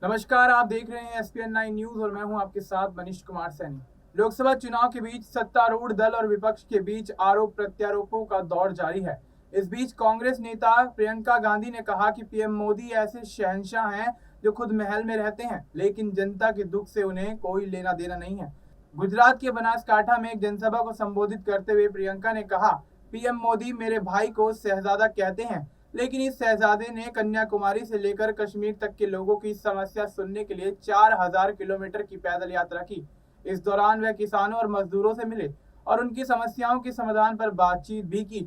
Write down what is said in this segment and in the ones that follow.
नमस्कार, आप देख रहे हैं SPN9 न्यूज और मैं हूं आपके साथ मनीष कुमार सैनी। लोकसभा चुनाव के बीच सत्तारूढ़ दल और विपक्ष के बीच आरोप प्रत्यारोपों का दौर जारी है। इस बीच कांग्रेस नेता प्रियंका गांधी ने कहा कि पीएम मोदी ऐसे शहंशाह हैं जो खुद महल में रहते हैं, लेकिन जनता के दुख से उन्हें कोई लेना देना नहीं है। गुजरात के बनासकांठा में एक जनसभा को संबोधित करते हुए प्रियंका ने कहा, पीएम मोदी मेरे भाई को शहजादा कहते हैं, लेकिन इस शहजादे ने कन्याकुमारी से लेकर कश्मीर तक के लोगों की समस्या सुनने के लिए 4000 किलोमीटर की पैदल यात्रा की। इस दौरान वह किसानों और मजदूरों से मिले और उनकी समस्याओं के समाधान पर बातचीत भी की।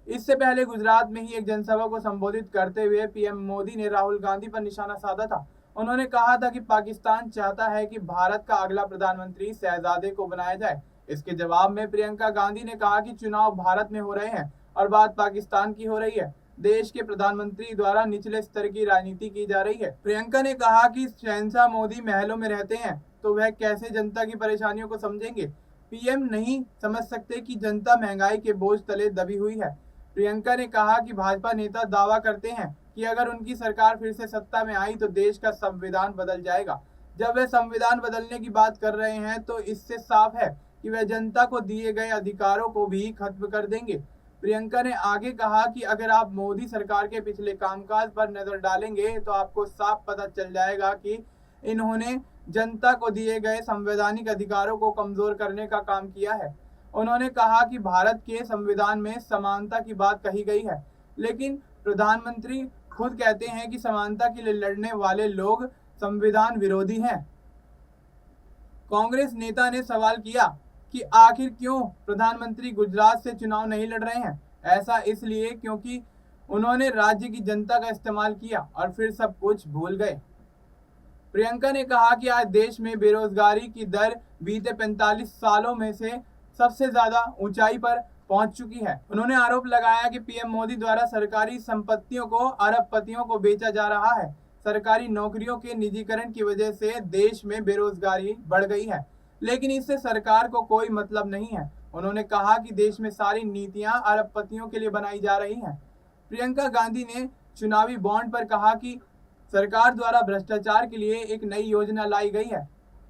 इससे पहले गुजरात में ही एक जनसभा को संबोधित करते हुए पीएम मोदी ने राहुल गांधी पर निशाना साधा था। उन्होंने कहा था कि पाकिस्तान चाहता है कि भारत का अगला प्रधानमंत्री शहजादे को बनाया जाए। इसके जवाब में प्रियंका गांधी ने कहा कि चुनाव भारत में हो रहे हैं और बात पाकिस्तान की हो रही है। देश के प्रधानमंत्री द्वारा निचले स्तर की राजनीति की जा रही है। प्रियंका ने कहा कि शहंशाह मोदी महलों में रहते हैं तो वह कैसे जनता की परेशानियों को समझेंगे। पीएम नहीं समझ सकते कि जनता महंगाई के बोझ तले दबी हुई है। प्रियंका ने कहा कि भाजपा नेता दावा करते हैं कि अगर उनकी सरकार फिर से सत्ता में आई तो देश का संविधान बदल जाएगा। जब वे संविधान बदलने की बात कर रहे हैं तो इससे साफ है कि वह जनता को दिए गए अधिकारों को भी खत्म कर देंगे। प्रियंका ने आगे कहा कि अगर आप मोदी सरकार के पिछले कामकाज पर नजर डालेंगे तो आपको साफ पता चल जाएगा कि इन्होंने जनता को दिए गए संवैधानिक अधिकारों को कमजोर करने का काम किया है। उन्होंने कहा कि भारत के संविधान में समानता की बात कही गई है, लेकिन प्रधानमंत्री खुद कहते हैं कि समानता के लिए लड़ने वाले लोग संविधान विरोधी हैं। कांग्रेस नेता ने सवाल किया कि आखिर क्यों प्रधानमंत्री गुजरात से चुनाव नहीं लड़ रहे हैं। ऐसा इसलिए क्योंकि उन्होंने राज्य की जनता का इस्तेमाल किया और फिर सब कुछ भूल गए। प्रियंका ने कहा कि आज देश में बेरोजगारी की दर बीते 45 सालों में से सबसे ज्यादा ऊंचाई पर पहुंच चुकी है। उन्होंने आरोप लगाया कि पीएम मोदी द्वारा सरकारी संपत्तियों को अरबपतियों को बेचा जा रहा है। सरकारी नौकरियों के निजीकरण की वजह से देश में बेरोजगारी बढ़ गई है, लेकिन इससे सरकार को कोई मतलब नहीं है। उन्होंने कहा कि देश में सारी नीतियां अरबपतियों के लिए बनाई जा रही हैं। प्रियंका गांधी ने चुनावी बॉन्ड पर कहा कि सरकार द्वारा भ्रष्टाचार के लिए एक नई योजना लाई गई है।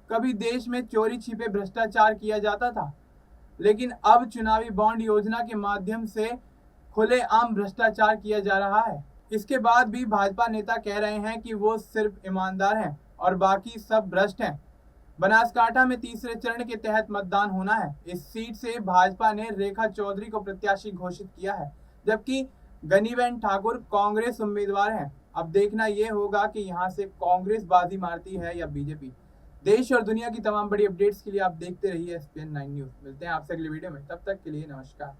कभी देश में चोरी छिपे भ्रष्टाचार किया जाता था, लेकिन अब चुनावी बॉन्ड योजना के माध्यम से खुलेआम भ्रष्टाचार किया जा रहा है। इसके बाद भी भाजपा नेता कह रहे हैं कि वो सिर्फ ईमानदार हैं और बाकी सब भ्रष्ट हैं। बनासकांठा में तीसरे चरण के तहत मतदान होना है। इस सीट से भाजपा ने रेखा चौधरी को प्रत्याशी घोषित किया है, जबकि गनीबेन ठाकुर कांग्रेस उम्मीदवार हैं। अब देखना यह होगा कि यहां से कांग्रेस बाजी मारती है या बीजेपी। देश और दुनिया की तमाम बड़ी अपडेट्स के लिए आप देखते रहिए SPN9 न्यूज। मिलते हैं आपसे अगली वीडियो में, तब तक के लिए नमस्कार।